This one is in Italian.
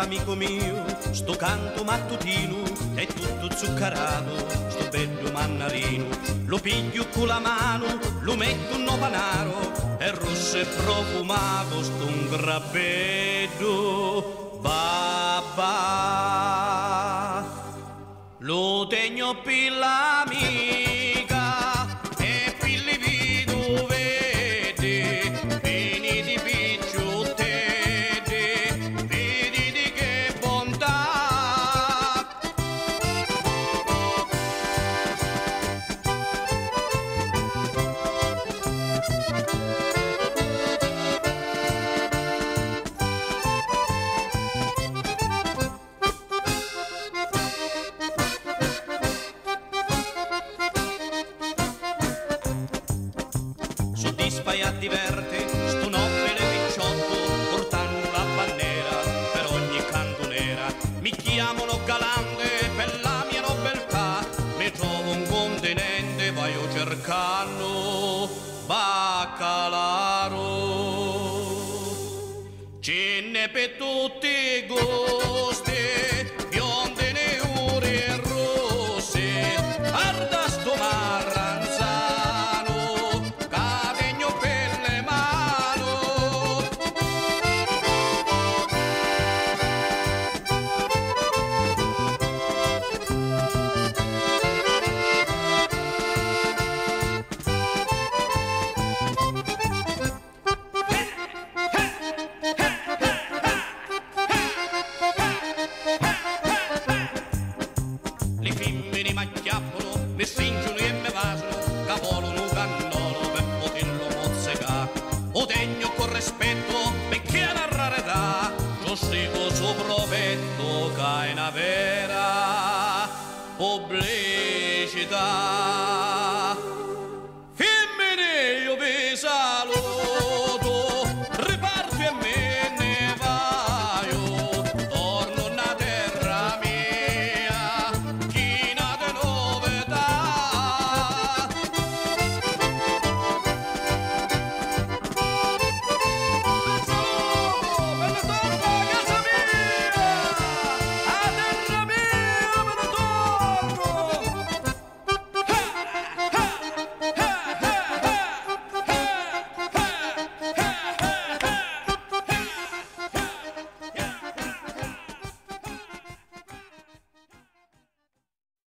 amico mio, sto canto mattutino è tutto zuccherato, sto bello mannarino, lo piglio con la mano, lo metto in un panaro, è rosso e profumato, sto un grappetto, babà, lo tegno per l'amica e per le vito vedi, vini di picciottette, vedi di che bontà. Soddisfa e diverte, sto nobile picciotto, portando la bandiera per ogni cantonera. Mi chiamano galante per la mia nobiltà, mi trovo un continente, voglio cercando baccalaro. Ce n'è per tutti i gusti, bionde, nere e rosse, arda sto marranzano, categno per le mano. Le femmine m'acchiappano, mi stringono e mi basano, che volano cannolo per poterlo mozzicare. O tegno con rispetto perché è una rarità, io stico sopra petto che è una vera pubblicità.